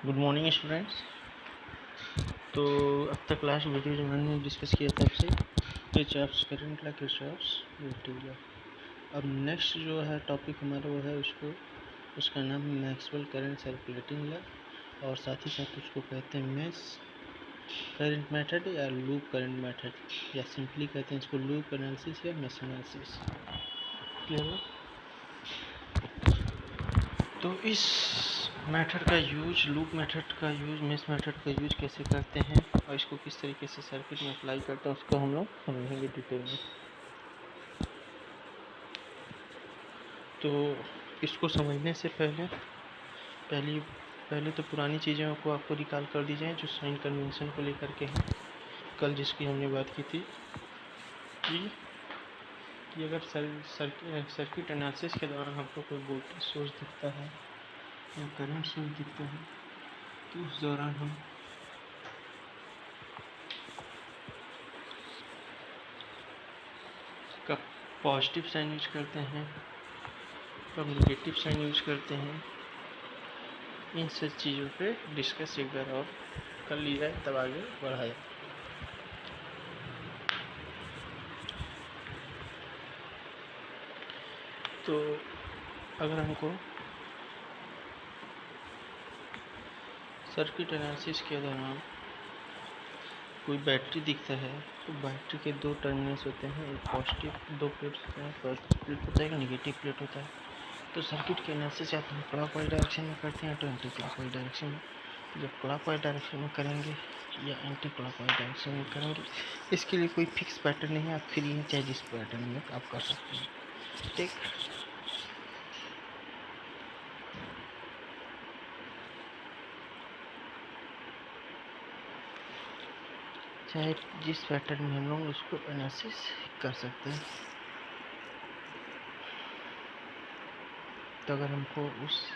Good morning students. तो अब तक लास्ट वीडियो जो मैंने डिस्कस किया था आपसे Kirchhoff's current law, Kirchhoff's voltage law. अब नेक्स्ट जो है टॉपिक हमारा वो है उसका नाम है मैक्सवेल करंट सर्कुलेटिंग लॉ, और साथ ही साथ उसको कहते हैं मेश करंट मेथड या लूप करंट मेथड, या सिंपली कहते हैं इसको लूप एनालिसिस या मेश एनालिसिस। क्लियर है? तो इस मेथड का यूज, लूप मेथड का यूज, मेश मेथड का यूज कैसे करते हैं और इसको किस तरीके से सर्किट में अप्लाई करते हैं उसको हम लोग समझेंगे डिटेल में। तो इसको समझने से पहले तो पुरानी चीज़ों को आपको रिकॉल कर दी जाए जो साइन कन्वेंशन को लेकर के हैं, कल जिसकी हमने बात की थी कि अगर सर्किट एनालिसिस के दौरान हमको कोई वोल्टेज सोर्स दिखता है या करंट सोर्स दिखता है तो उस दौरान हम कब पॉजिटिव साइन यूज करते हैं, कब नेगेटिव साइन यूज करते हैं, इन सब चीज़ों पे डिस्कस एक बार और कर लिया है, तब आगे बढ़ाया। तो अगर हमको सर्किट एनालिसिस के दौरान कोई बैटरी दिखता है तो बैटरी के दो टर्मिनल्स होते हैं, एक पॉजिटिव, दो प्लेट होते हैं, पॉजिटिव प्लेट होता है, एक नेगेटिव प्लेट होता है। तो सर्किट के एनालिसिस या तो हम क्लॉकवाइज डायरेक्शन में करते हैं तो एंटी क्लॉकवाइज डायरेक्शन में। जब क्लॉकवाइज डायरेक्शन में करेंगे या एंटी क्लॉकवाइज डायरेक्शन में करेंगे, इसके लिए कोई फिक्स पैटर्न नहीं है, आप फ्री हैं, चाहे जिस पैटर्न में आप कर सकते हैं। ठीक, चाहे जिस पैटर्न में हम लोग उसको एनालिसिस कर सकते हैं। तो अगर हमको उस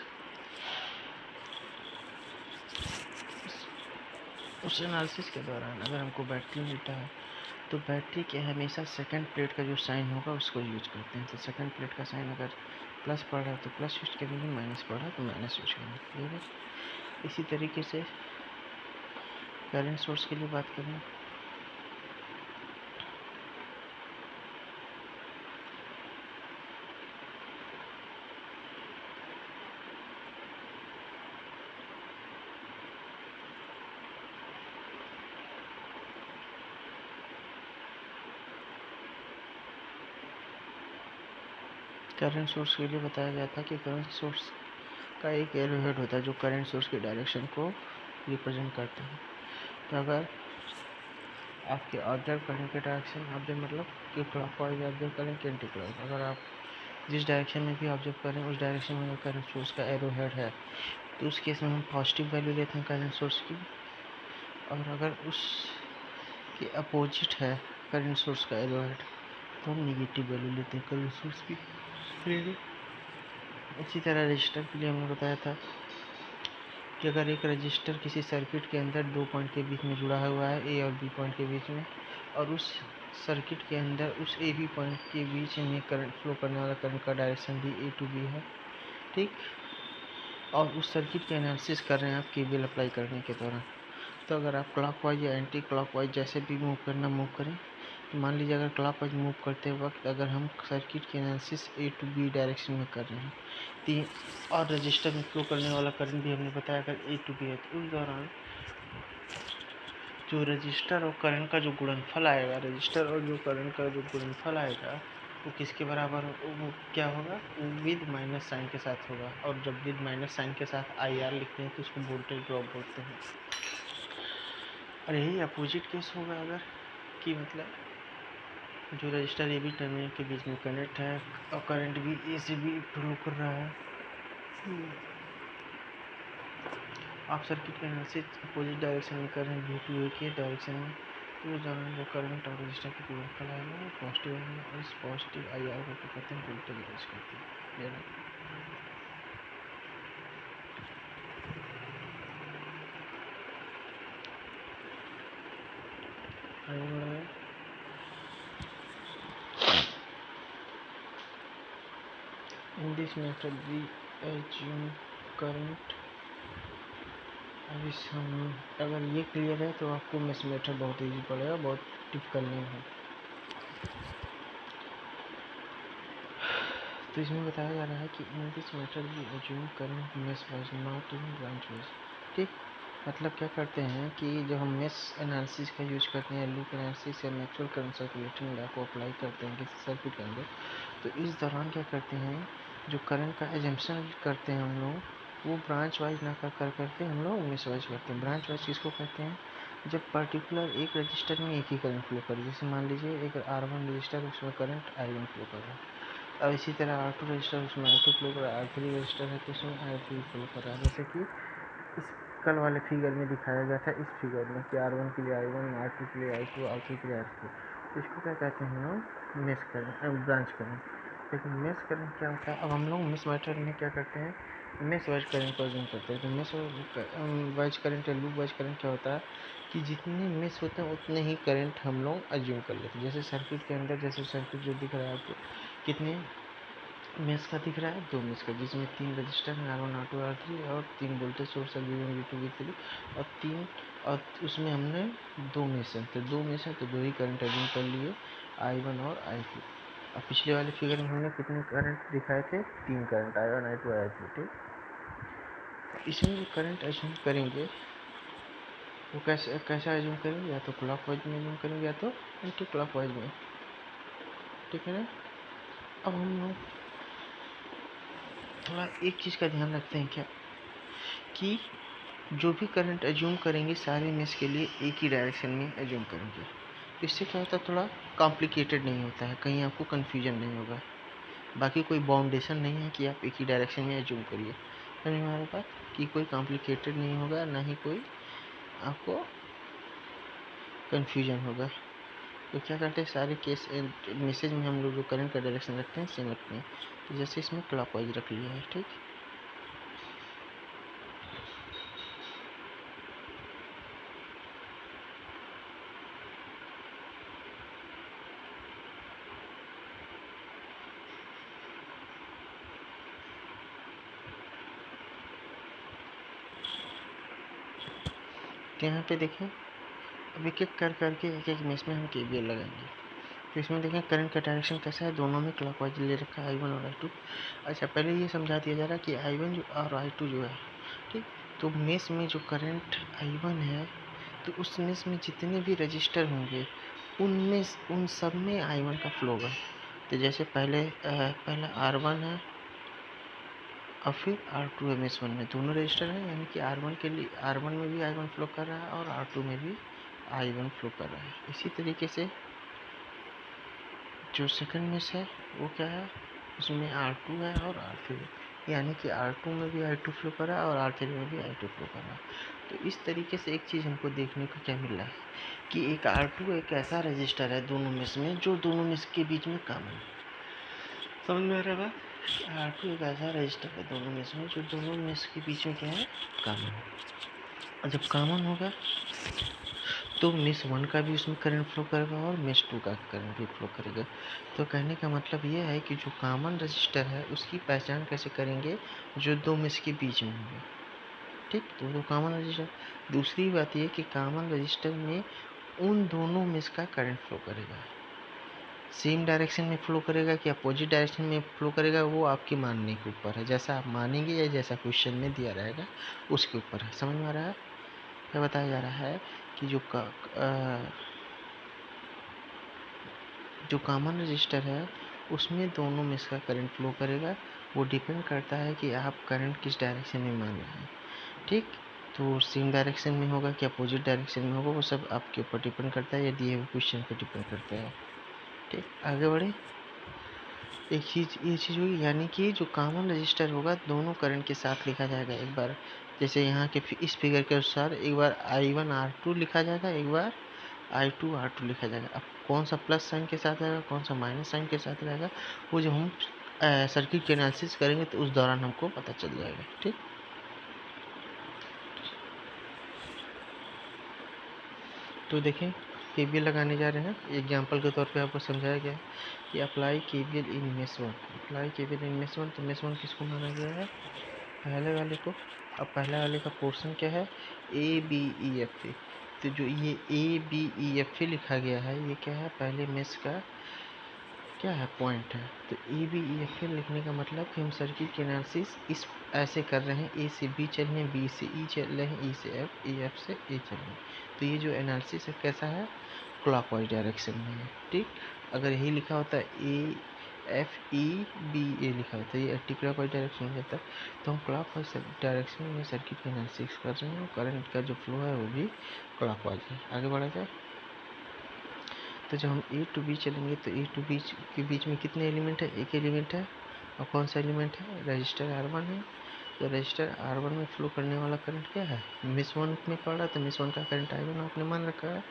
एनालिसिस के दौरान अगर हमको बैटरी मिलता है तो बैटरी के हमेशा सेकंड प्लेट का जो साइन होगा उसको यूज करते हैं। तो सेकंड प्लेट का साइन अगर प्लस पड़ रहा है तो प्लस यूज करेंगे, माइनस पड़ रहा है तो माइनस यूज करेंगे। क्लियर है? इसी तरीके से करंट सोर्स के लिए बात करें करंट सोर्स के लिए बताया गया था कि करंट सोर्स का एक एरो हेड होता है जो करंट सोर्स की डायरेक्शन को रिप्रेजेंट करता है। तो अगर आपके ऑब्जर्व करने के डायरेक्शन, ऑब्जर्व मतलब कि क्लॉकवाइज ऑब्जर्व करें कि एंटी क्लॉक, अगर आप जिस डायरेक्शन में भी ऑब्जर्व करें उस डायरेक्शन में अगर करंट सोर्स का एरो हेड है तो उस केस में हम पॉजिटिव वैल्यू लेते हैं करंट सोर्स की, और अगर उसके अपोजिट है करंट सोर्स का एरो हेड तो हम निगेटिव वैल्यू लेते हैं करंट सोर्स की। इसी तरह रजिस्टर के लिए हमने बताया था कि अगर एक रजिस्टर किसी सर्किट के अंदर दो पॉइंट के बीच में जुड़ा हुआ है, ए और बी पॉइंट के बीच में, और उस सर्किट के अंदर उस ए बी पॉइंट के बीच में करंट फ्लो करने वाला करंट का डायरेक्शन भी ए टू बी है, ठीक, और उस सर्किट के एनालिसिस कर रहे हैं आप केवीएल अप्लाई करने के दौरान। तो अगर आप क्लॉकवाइज या एंटी क्लॉकवाइज जैसे भी मूव करें, तो मान लीजिए अगर क्लॉकवाइज मूव करते वक्त अगर हम सर्किट की analysis A to B direction में कर रहे हैं और रजिस्टर में फ्लो करने वाला करंट भी हमने बताया अगर ए टू बी है, तो उस दौरान जो रजिस्टर और करंट का जो गुणनफल आएगा, रजिस्टर और जो करंट का जो गुणनफल आएगा वो किसके बराबर हो, वो क्या होगा, विद माइनस साइन के साथ होगा। और जब विद माइनस साइन के साथ आई आर लिखते हैं तो उसको वोल्टेज ड्रॉप बोलते हैं। और यही अपोजिट केस होगा अगर कि मतलब जो रजिस्टर ए बी टर्मिनल के बीच में कनेक्ट है और करंट भी ए से बी फ्लो कर रहा है, आप सर्किट के एनालिसिस अपोजिट डायरेक्शन में कर रहे हैं, बी टू ए के डायरेक्शन में, तो उस दौरान जो करंट और रजिस्टर की गुणनफल आएगा वो पॉजिटिव आएगा, और इस पॉजिटिव आई आर को क्या कहते हैं, वोल्टेज राइज करते हैं। क्लियर है? आगे बढ़ाया in this method we assume current अब इस हम अगर ये क्लियर है तो आपको मेश मेथड बहुत ईजी पड़ेगा, बहुत टिपिकल नहीं है। तो इसमें बताया जा रहा है कि in this method we assume current mesh wise not in branch wise. ठीक, मतलब क्या करते हैं कि जब हम मेश एनालिसिस का यूज करते हैं, लूप एनालिसिस या नेचुरल करंट सर्कुलेटिंग लॉ को अप्लाई करते हैं किसी सर्किट के अंदर, तो इस दौरान क्या करते हैं, जो करंट का एजम्पशन करते हैं हम लोग, वो ब्रांच वाइज ना करते हम लोग मेश वाइज करते हैं। ब्रांच वाइज किसको कहते हैं, जब पर्टिकुलर एक रजिस्टर में एक ही करंट फ्लो करे। जैसे मान लीजिए एक R1 रजिस्टर, उसमें करंट I1 फ्लो कर रहा है। अब इसी तरह R2 रजिस्टर, उसमें I2 फ्लो कर रहा है। R3 रजिस्टर है तो उसमें I3 फ्लो कर रहा है। जैसे कि इस कल वाले फिगर में दिखाया गया था, इस फिगर में कि R1 के लिए I1, R2 के लिए I2, R3 के लिए R3। तो इसको क्या कहते हैं हम लोग, मेश करंट, ब्रांच करंट। लेकिन मेश करंट क्या होता है, अब हम लोग मेश मेथड में क्या करते हैं, मेश वाइज करंट को अज्यूम करते हैं। तो मेश वाइज करंट या लूप वाइज करंट क्या होता है कि जितने मेश होते हैं उतने ही करंट हम लोग अज्यूम कर लेते हैं। जैसे सर्किट के अंदर, जैसे सर्किट जो दिख रहा है आपको, कितने मेश का दिख रहा है, 2 मेश का, जिसमें 3 रजिस्टर हैं, R1, R2, R3, और 3 वोल्टेज सोर्स है, V1, V2, V3, और 3, और उसमें हमने 2 मेश हैं, तो 2 मेश हैं तो 2 ही करंट अज्यूम कर लिए, I1 और I2। अब पिछले वाले फिगर में हमने कितने करंट दिखाए थे, 3 करंट, I1, I2, I3। ठीक, इसमें जो करंट अज्यूम करेंगे वो कैसा अज्यूम करेंगे, या तो क्लॉकवाइज में अज्यूम करेंगे या तो एंटी क्लॉकवाइज में। ठीक है ना। अब हम लोग थोड़ा एक चीज़ का ध्यान रखते हैं क्या, कि जो भी करंट अज्यूम करेंगे सारे मेश के लिए एक ही डायरेक्शन में अज्यूम करेंगे। इससे क्या होता है, थोड़ा कॉम्प्लिकेटेड नहीं होता है, कहीं आपको कन्फ्यूजन नहीं होगा। बाकी कोई बाउंडेशन नहीं है कि आप एक ही डायरेक्शन में अज्यूम करिए। समझ में आ रहा बात, कि कोई कॉम्प्लिकेटेड नहीं होगा, ना ही कोई आपको कन्फ्यूजन होगा। तो क्या करते हैं, सारे केस मैसेज में हम लोग जो करंट का डायरेक्शन रखते हैं सेम रखते हैं। तो जैसे इसमें क्लॉकवाइज रख लिया है। ठीक, तो यहाँ पे देखें, अब एक एक करके एक एक मेश में हम KVL लगाएंगे। तो इसमें देखें करंट का डायरेक्शन कैसा है, दोनों में क्लॉकवाइज ले रखा है, I1 और I2। अच्छा, पहले ये समझा दिया जा रहा है कि I1 जो और I2 जो है, ठीक, तो मेश में जो करंट I1 है, तो उस मेश में जितने भी रजिस्टर होंगे उनमें उन सब में I1 का फ्लो होगा। तो जैसे पहला R1 है और फिर R2 है, मेश 1 में दोनों रजिस्टर हैं, यानी कि R1 के लिए, R1 में भी I1 फ्लो कर रहा है और R2 में भी I1 फ्लो कर रहा है। इसी तरीके से जो सेकंड मेश है वो क्या है, उसमें R2 है और R3 है, यानी कि R2 में भी I2 फ्लो कर रहा है और R3 में भी I2 फ्लो कर रहा है। तो इस तरीके से एक चीज़ हमको देखने को क्या मिल रहा है कि एक R2 एक ऐसा रजिस्टर है दोनों मेश में जो दोनों मेश के बीच में कॉमन है। समझ में आ रहा है बात, R2 एक ऐसा रजिस्टर है दोनों मेश में जो दोनों मेश के बीच में क्या है, कॉमन है। और जब कॉमन होगा तो मेश 1 का भी उसमें करंट फ्लो करेगा और मेश 2 का करंट भी फ्लो करेगा। तो कहने का मतलब ये है कि जो कॉमन रजिस्टर है उसकी पहचान कैसे करेंगे, जो दो मेश के बीच में होगा। ठीक, तो कॉमन रजिस्टर। दूसरी बात ये कि कॉमन रजिस्टर में उन दोनों मेश का करंट फ्लो करेगा, सेम डायरेक्शन में फ्लो करेगा कि अपोजिट डायरेक्शन में फ्लो करेगा, वो आपके मानने के ऊपर है, जैसा आप मानेंगे या जैसा क्वेश्चन में दिया रहेगा उसके ऊपर है। समझ में आ रहा है, क्या बताया जा रहा है कि जो कॉमन रजिस्टर है उसमें दोनों मेश का करंट फ्लो करेगा। वो डिपेंड करता है कि आप करंट किस डायरेक्शन में मान रहे हैं। ठीक, तो सेम डायरेक्शन में होगा कि अपोजिट डायरेक्शन में होगा, वो सब आपके ऊपर डिपेंड करता है या दिए हुए क्वेश्चन पर डिपेंड करता है। ठीक, आगे बढ़े। एक चीज़ ये चीज़ हुई, यानी कि जो कॉमन रजिस्टर होगा दोनों करंट के साथ लिखा जाएगा। एक बार जैसे यहाँ के इस फिगर के अनुसार एक बार I1 R2 लिखा जाएगा, एक बार I2 R2 लिखा जाएगा। अब कौन सा प्लस साइन के साथ रहेगा, कौन सा माइनस साइन के साथ रहेगा, वो जब हम सर्किट के एनालिसिस करेंगे तो उस दौरान हमको पता चल जाएगा। ठीक, तो देखें KVL लगाने जा रहे हैं। एग्जाम्पल के तौर पे आपको समझाया गया है कि अप्लाई KVL इन मेश 1। अप्लाई KVL इन मेश 1, तो मेश 1 किसको माना गया है, पहले वाले को। अब पहले वाले का पोर्शन क्या है, A B E F A. तो जो ये A B E F A लिखा गया है ये क्या है, पहले मेश का क्या है, पॉइंट है। तो A B E F A लिखने का मतलब कि हम सर्किट की एनालिसिस इस ऐसे कर रहे हैं, ए से बी चल रहे हैं, बी से ई चल रहे हैं, ई से एफ, ए एफ से ए चल रहे हैं। तो ये जो एनालिसिस है कैसा है, क्लॉकवाइज डायरेक्शन में है। ठीक, अगर यही लिखा होता है ए एफ ई बी ए लिखा होता है, ये एंटी क्लॉकवाइज डायरेक्शन में जाता है। तो हम क्लॉकवाइज डायरेक्शन में सर्किट की एनालिसिस कर रहे हैं और करंट का जो फ्लो है वो भी क्लॉकवाइज है। आगे बढ़ा जाए, तो जब हम ए टू बी चलेंगे तो ए टू बी के बीच में कितने एलिमेंट है, एक एलिमेंट है। और कौन सा एलिमेंट है, रजिस्टर R1 है। तो रजिस्टर R1 में फ्लो करने वाला करंट क्या है, मेष 1 में पड़ रहा है, तो मेष 1 का करंट I1 आपने मान रखा है।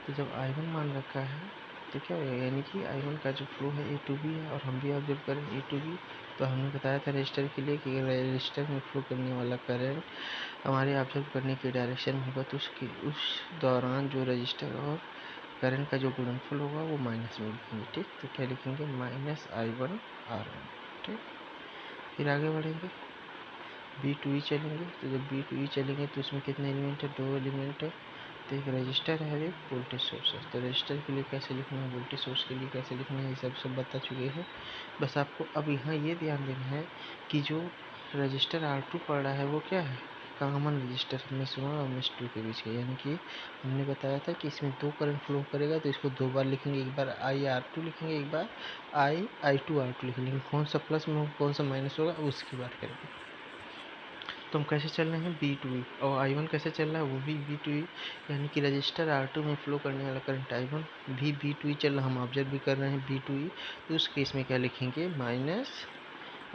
तो जब I1 मान रखा है तो क्या होगा, यानी कि I1 का जो फ्लो है ए टू बी है और हम भी ऑब्जर्व करें ए टू बी। तो हमने बताया था रजिस्टर के लिए कि रजिस्टर में फ्लो करने वाला करंट हमारे ऑब्जर्व करने के डायरेक्शन में होगा, तो उस दौरान जो रजिस्टर और करंट का जो गुणनफल होगा वो माइनस में लिखेंगे। ठीक, तो क्या लिखेंगे, माइनस I1 R1। ठीक, फिर आगे बढ़ेंगे, बी टू ई चलेंगे। तो जब बी टू ई चलेंगे तो उसमें कितने एलिमेंट है, दो एलिमेंट है। तो एक रजिस्टर है, एक वोल्टेज सोर्स है। तो रजिस्टर के लिए कैसे लिखना है, वोल्टेज सोर्स के लिए कैसे लिखना है, ये सब बता चुके हैं। बस आपको अब यहाँ ये ध्यान देना है कि जो रजिस्टर R2 पड़ रहा है वो क्या है, कॉमन रजिस्टर मेष 1 और मेष 2 के बीच का। यानी कि हमने बताया था कि इसमें दो करंट फ्लो करेगा, तो इसको दो बार लिखेंगे, एक बार IR2 लिखेंगे, एक बार I2 R2 लिखेंगे। लेकिन कौन सा प्लस में होगा कौन सा माइनस होगा उसकी बात करेंगे। तो हम कैसे चल रहे हैं, बी टू ई, और I1 कैसे चल रहा है, वो भी बी टू ई। यानी कि रजिस्टर R2 में फ्लो करने वाला करंट I1 भी बी टू ई चल रहा है, हम ऑब्जर्व भी कर रहे हैं बी टू ई। तो उस केस में क्या लिखेंगे, माइनस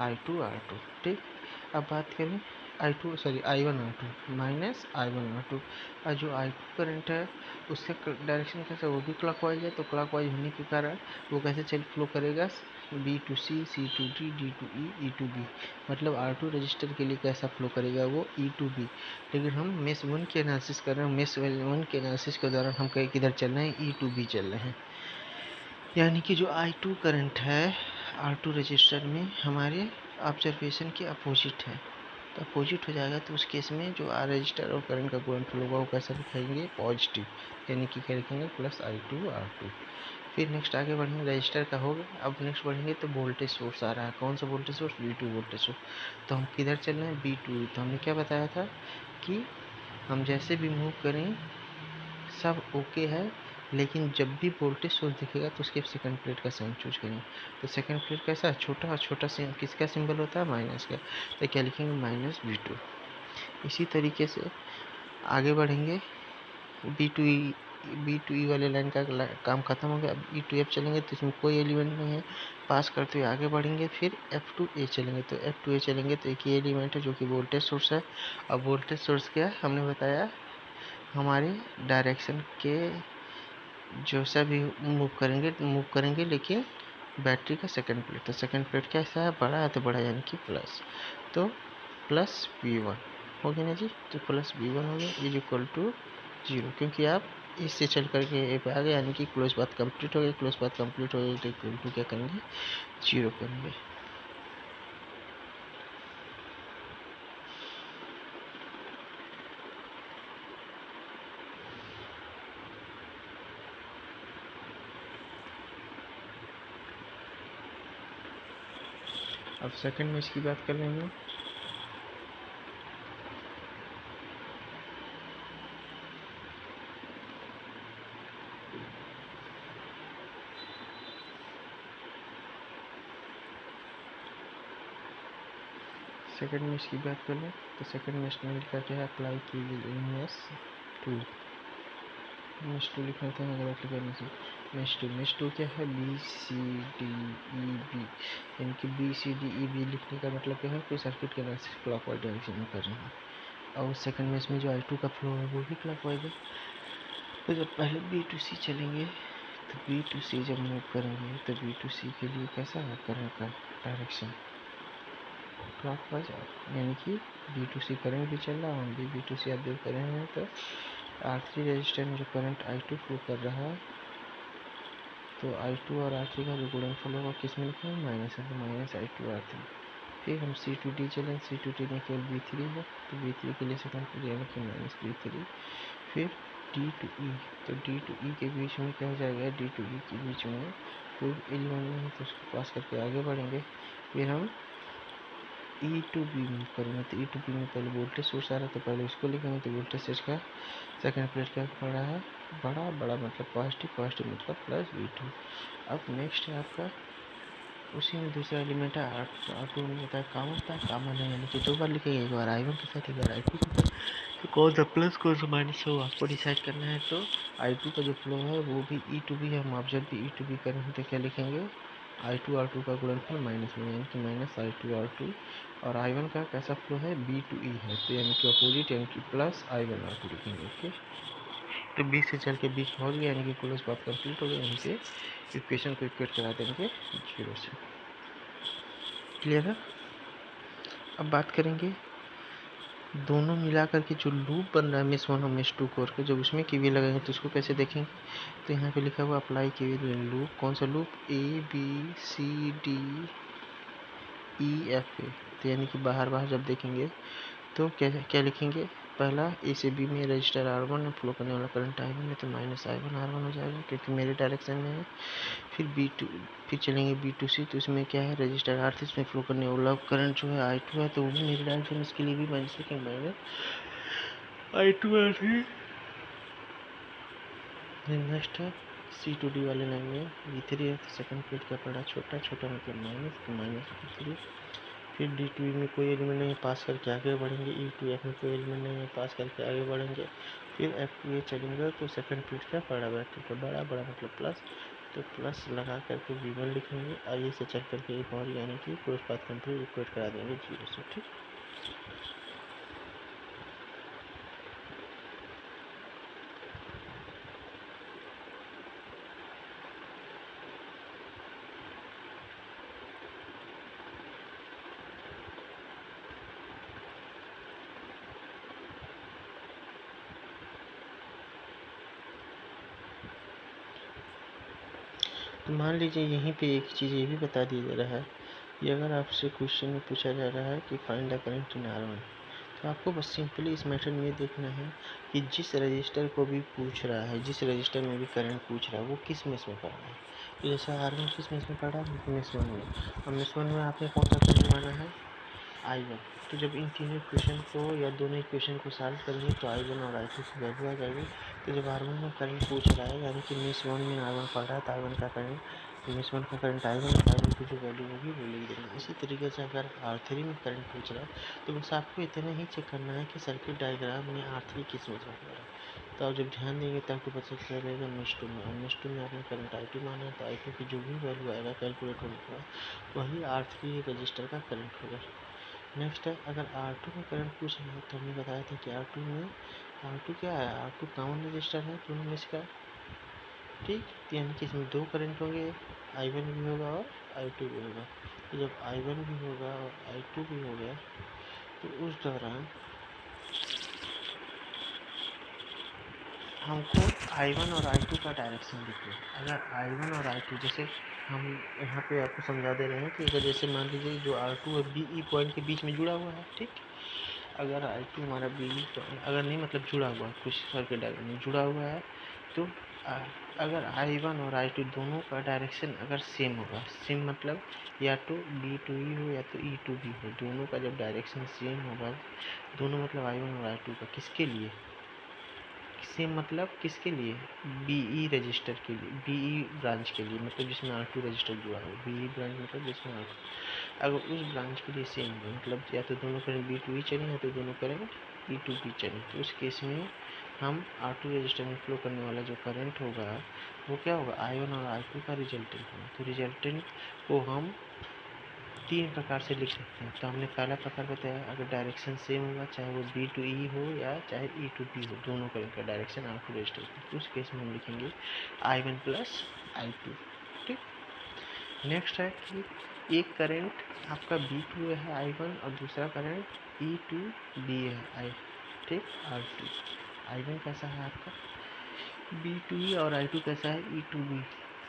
I2 R2। ठीक, अब बात करें I1 R2 minus I1 R2। और जो I2 करंट है उसका डायरेक्शन कैसा, वो भी क्लॉकवाइज है। तो क्लॉकवाइज होने के कारण वो कैसे चल फ्लो करेगा, B to C, C to D, D to E, E to B. मतलब R2 रजिस्टर के लिए कैसा फ्लो करेगा, वो ई टू बी। लेकिन हम मेष 1 की एनालिसिस कर रहे हैं, मेष 1 के एनालिसिस के दौरान हम कहीं किधर चल रहे हैं, ई टू बी चल रहे हैं। यानी कि जो I2 करंट है R2 रजिस्टर में हमारे ऑब्जर्वेशन के अपोजिट है। तो अपोजिट हो जाएगा, तो उस केस में जो रजिस्टर और करंट का गुणनफल होगा वो कैसा लिखेंगे, पॉजिटिव। यानी कि क्या लिखेंगे, प्लस I2 R2। फिर नेक्स्ट आगे बढ़ेंगे, रजिस्टर का हो गया। अब नेक्स्ट बढ़ेंगे तो वोल्टेज सोर्स आ रहा है, कौन सा voltage source, V2 voltage source. तो हम किधर चल रहे हैं, B2। तो हमने क्या बताया था कि हम जैसे भी मूव करें सब ओके है, लेकिन जब भी वोल्टेज सोर्स दिखेगा तो उसके सेकंड प्लेट का साइन चूज करेंगे। तो सेकंड प्लेट कैसा है, छोटा, और छोटा किसका सिंबल होता है, माइनस का। तो क्या लिखेंगे, माइनस V2। इसी तरीके से आगे बढ़ेंगे, बी टू ई वाले लाइन का काम खत्म हो गया। अब E2F चलेंगे तो इसमें कोई एलिमेंट नहीं है, पास करते हुए आगे बढ़ेंगे। फिर F2A चलेंगे, तो F2A चलेंगे तो एक ही एलिमेंट है जो कि वोल्टेज सोर्स है। अब वोल्टेज सोर्स क्या है, हमने बताया हमारे डायरेक्शन के जैसा भी मूव करेंगे, लेकिन बैटरी का सेकंड प्लेट, तो सेकंड प्लेट कैसा है, बड़ा है, तो बड़ा यानी कि प्लस। तो प्लस V1 हो गया ना जी। तो प्लस V1 हो गया इज इक्वल टू 0, क्योंकि आप इससे चल करके ए पे आ गए, यानी कि क्लोज पाथ कंप्लीट हो गया। क्लोज पाथ कंप्लीट हो गया तो इक्वल टू क्या करेंगे, 0 करेंगे। अब सेकंड में इसकी बात कर लेंगे। सेकंड में इसकी बात कर लें तो सेकंड में इसमें लिखा क्या है, अप्लाई कीजिए मेश 2। मेश 2 लिखना था गलत लिखा, मेश 2 क्या है, B C D E B. यानी कि B C D E B लिखने का मतलब क्या है, कोई सर्किट के एनालिसिस क्लॉकवाइज डायरेक्शन में कर रहे हैं। और सेकंड मेश में जो I2 का फ्लो है वो भी क्लॉकवाइज है। तो जब पहले बी टू सी चलेंगे तो बी टू सी जब मूव करेंगे तो बी टू सी के लिए कैसा है, करंट का डायरेक्शन क्लॉकवाइज। यानी कि बी टू सी करंट भी चल रहा है, हम भी बी टू सी ऑब्जर्व कर रहे हैं। तो R3 रजिस्टर में जो करंट I2 फ्लो कर रहा है, तो I2 और R3 का जो गुणनफल होगा किस में लिखेंगे, माइनस है, तो माइनस I2 R3। फिर हम C2D चलें, C2D में केवल B3 है तो B3 के लिए सेकंड प्लेट यानी कि -B3। फिर D2E, तो D2E के बीच में क्या हो जाएगा, D2E के बीच में कोई एलिमेंट नहीं तो उसको पास करके आगे बढ़ेंगे। फिर हम E2B में करेंगे, तो E2B में पहले वोल्टेज सोर्स आ रहा है तो पहले उसको लिखेंगे। तो वोल्टेज सोर्स का सेकंड प्लेट क्या पड़ा है, बड़ा बड़ा मतलब पॉजिटिव, पॉजिटिव मतलब प्लस V2। अब नेक्स्ट है आपका उसी में दूसरा एलिमेंट है R2 में होता है कॉमन है यानी कि दो बार लिखेंगे, एक बार I1 के साथ एक बार I2 के साथ। तो कौन सा प्लस कौन सा माइनस हो आपको डिसाइड करना है। तो I2 का जो फ्लो है वो भी E2B है, हम ऑब्जर्व भी E2B करेंगे तो क्या लिखेंगे, I2 R2 का गुणनफल माइनस में यानी कि माइनस I2 R2। और I1 का कैसा फ्लो है, B2E है तो यानी कि अपोजिट यानी कि प्लस I1 R2 लिखेंगे। ओके, तो B से चल के B पहुँच गया यानी कि क्लोज पाथ कंप्लीट हो गया। यहीं पे इक्वेशन को इक्वेट करा देंगे 0 से। क्लियर है। अब बात करेंगे दोनों मिलाकर के जो लूप बन रहा है मेश 1 और मेश 2 कोर के, जब उसमें केवीएल लगाएंगे तो उसको कैसे देखेंगे। तो यहाँ पे लिखा हुआ अप्लाई केवीएल लूप, कौन सा लूप, ABCDEFA। तो यानी कि बाहर बाहर जब देखेंगे तो क्या क्या लिखेंगे, पहला ए से बी में रजिस्टर R1 में फ्लो करने वाला करंट I1 है तो माइनस I1 R1 हो जाएगा क्योंकि मेरे डायरेक्शन में है। फिर B2, फिर चलेंगे B2C, तो इसमें क्या है, रजिस्टर R3 इसमें फ्लो करने वाला करंट जो है I2 है तो वो भी मेरे डायरेक्शन, इसके लिए भी माइनस लिखेंगे, माइनस I2 R3। नेक्स्ट है C2D वाले लाइन में V3 है तो सेकंड प्लेट का पड़ा छोटा, छोटा मतलब माइनस, तो माइनस V3। फिर D2E में कोई एलिमेंट नहीं पास करके आगे बढ़ेंगे, E2F में कोई एलिमेंट नहीं है पास करके आगे बढ़ेंगे। फिर F2A चलेंगे तो सेकंड प्लेट क्या पड़ा, बैटरी का बड़ा बड़ा मतलब प्लस, तो प्लस लगा करके V1 लिखेंगे। आइए से चल करके एक और यानी कि क्रॉस पाथ कंप्लीट इक्वेट करा देंगे 0 से। ठीक, तो मान लीजिए यहीं पे एक चीज़ ये भी बता दिया जा रहा है कि अगर आपसे क्वेश्चन में पूछा जा रहा है कि find the current in R1, तो आपको बस सिंपली इस मेथड में ये देखना है कि जिस रजिस्टर को भी पूछ रहा है, जिस रजिस्टर में भी करंट पूछ रहा है वो किस मेश में पड़ रहा है। तो जैसे R1 किस मेश में पड़ रहा है, मेश 1 में। और मेश 1 में आपने कौन सा करंट माना है, I1। तो जब इन तीनों इक्वेशन को या दोनों इक्वेशन को सॉल्व करेंगे तो I1 और I2 की वैल्यू आ जाएगी। तो जब R1 में करंट पूछ रहा है यानी कि मेश 1 में R1 पड़ रहा है तो I1 का करंट, मेश 1 का करंट I1 और I1 की जो वैल्यू होगी वो लिख देंगे। इसी तरीके से अगर R3 में करंट पूछ रहा है तो बस आपको इतना ही चेक करना है कि सर्किट डायग्राम में R3 किस मेश में पड़ रहा है। तो आप जब ध्यान देंगे तब आपको पता चलेगा मेश 2 में, और मेश 2 में आपने करंट I2 माना है तो I2 की जो भी वैल्यू आएगा कैलकुलेट होने के बाद वही R3 रजिस्टर का करंट होगा। नेक्स्ट है अगर R2 में करंट पूछ रहा है तो हमने बताया था कि R2 क्या है, R2 कॉमन रजिस्टर है दोनों में इसका। ठीक, यानी कि इसमें दो करंट होंगे, I1 भी होगा और I2 भी होगा। तो जब I1 भी होगा और I2 भी होगा तो उस दौरान हमको I1 और I2 का डायरेक्शन लिखिए। अगर I1 और I2 जैसे हम यहाँ पे आपको समझा दे रहे हैं कि अगर जैसे मान लीजिए जो R2 और BE पॉइंट के बीच में जुड़ा हुआ है, ठीक, अगर I2 हमारा BE पॉइंट अगर नहीं मतलब जुड़ा हुआ है कुछ सर्किट डायग्राम में जुड़ा हुआ है तो अगर I1 और I2 दोनों का डायरेक्शन अगर सेम होगा, सेम मतलब या तो B2E हो या तो E2B हो, दोनों का जब डायरेक्शन सेम होगा, दोनों मतलब I1 और I2 का किसके लिए सेम मतलब किसके लिए, BE रजिस्टर के लिए, BE ब्रांच के लिए मतलब जिसमें R2 रजिस्टर जुड़ा हो, BE ब्रांच मतलब जिसमें R2, अगर उस ब्रांच के लिए सेम हो मतलब या तो दोनों करंट B2E चले या तो दोनों करंट E2B चले, तो उस केस में हम R2 रजिस्टर में फ्लो करने वाला जो करंट होगा वो क्या होगा, I1 और I2 का रिजल्टेंट होगा। तो रिजल्टेंट को हम तीन प्रकार से लिख सकते हैं। तो हमने पहला प्रकार बताया अगर डायरेक्शन सेम होगा चाहे वो B2E हो या चाहे E2B हो, दोनों करंट का डायरेक्शन R2 रजिस्टर में, तो उस केस में हम लिखेंगे I1 प्लस I2। ठीक, नेक्स्ट है कि एक करंट आपका B2 है I1 और दूसरा करंट E2B है ठीक R2। I1 कैसा है आपका B2E और I2 कैसा है E2B।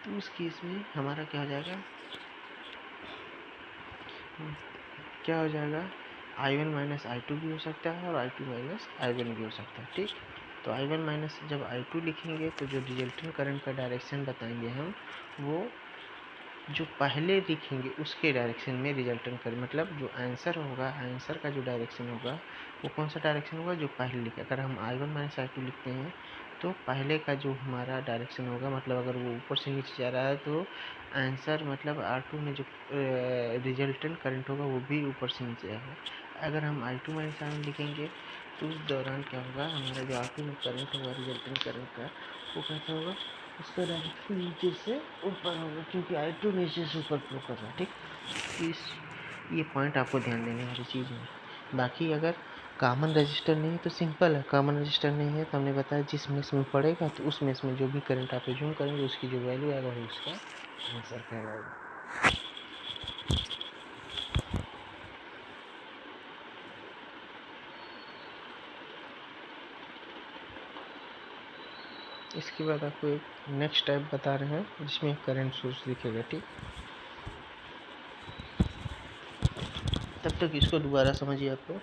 तो उस केस में हमारा क्या हो जाएगा, क्या हो जाएगा, I1 माइनस I2 भी हो सकता है और I2 माइनस I1 भी हो सकता है। ठीक, तो I1 माइनस जब I2 लिखेंगे तो जो रिजल्टेंट करंट का डायरेक्शन बताएंगे हम, वो जो पहले लिखेंगे उसके डायरेक्शन में रिजल्टेंट करंट, मतलब जो आंसर होगा, आंसर का जो डायरेक्शन होगा वो कौन सा डायरेक्शन होगा, जो पहले लिखा। अगर हम I1 माइनस I2 लिखते हैं तो पहले का जो हमारा डायरेक्शन होगा, मतलब अगर वो ऊपर से नीचे जा रहा है तो आंसर मतलब R2 में जो रिजल्टेंट करंट होगा वो भी ऊपर से नीचे आएगा। अगर हम I2 माइनस I1 लिखेंगे तो उस दौरान क्या होगा, हमारा जो R2 में करंट होगा रिजल्टेंट करंट का, वो कैसा होगा, उसका डायरेक्शन नीचे से ऊपर होगा, क्योंकि I2 नीचे से ऊपर फ्लो कर रहा है। ठीक, इस ये पॉइंट आपको ध्यान देने वाली चीज़ है। बाकी अगर कॉमन रजिस्टर नहीं है तो सिंपल है, कॉमन रजिस्टर नहीं है तो हमने बताया जिस मेष में पड़ेगा तो उस मेष में जो भी करंट आप एज्यूम करेंगे उसकी जो वैल्यू आएगा वही उसका आंसर कहलाएगा। इसके बाद आपको एक नेक्स्ट टाइप बता रहे हैं जिसमें करंट सोर्स दिखेगा। ठीक, तब तक इसको दोबारा समझिए आप लोग।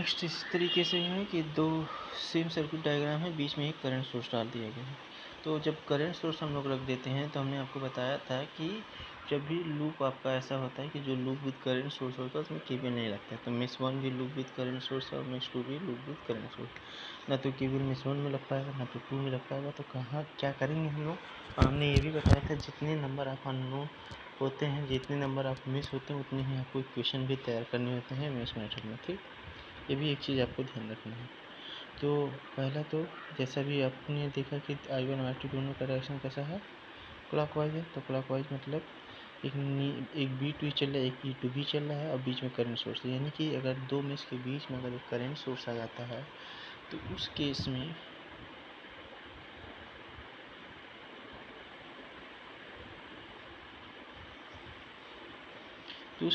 नेक्स्ट इस तरीके से है कि दो सेम सर्किट डायग्राम है, बीच में एक करंट सोर्स डाल दिया गया है। तो जब करंट सोर्स हम लोग रख देते हैं तो हमने आपको बताया था कि जब भी लूप आपका ऐसा होता है कि जो लूप विद करंट सोर्स होता है उसमें केवीएल नहीं लगता है। तो मेष 1 भी लूप विद करंट सोर्स है और मेष 2 भी लूप विद करंट सोर्स। ना तो केवीएल मेष 1 में लग पाएगा ना तो 2 में लग पाएगा। तो कहाँ क्या करेंगे हम लोग, हमने ये भी बताया था जितने नंबर आप अननोन होते हैं, जितने नंबर आप मिस होते हैं, उतने ही आपको इक्वेशन भी तैयार करने होते हैं मेष मेथड में। ठीक, ये भी एक चीज़ आपको ध्यान रखनी है। तो पहला तो जैसा भी आपने देखा कि I1 और I2 दोनों का डायरेक्शन कैसा है, क्लॉकवाइज है। तो क्लॉकवाइज मतलब एक B2 चल रहा है, एक E2 भी चल रहा है और बीच में करंट सोर्स है। यानी कि अगर दो मेष के बीच में अगर एक करंट सोर्स आ जाता है तो उस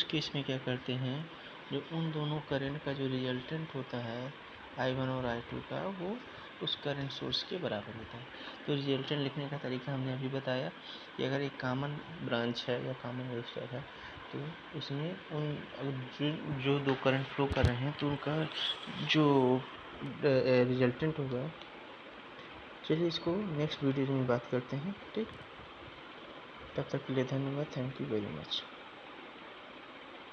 केस में क्या करते हैं, जो उन दोनों करंट का जो रिजल्टेंट होता है I1 और I2 का, वो उस करंट सोर्स के बराबर होता है। तो रिजल्टेंट लिखने का तरीका हमने अभी बताया कि अगर एक कॉमन ब्रांच है या कॉमन रजिस्टर है तो उसमें उन जो दो करंट फ्लो कर रहे हैं तो उनका जो रिजल्टेंट होगा। चलिए इसको नेक्स्ट वीडियो में बात करते हैं। ठीक, तब तक के लिए धन्यवाद। Thank you very much.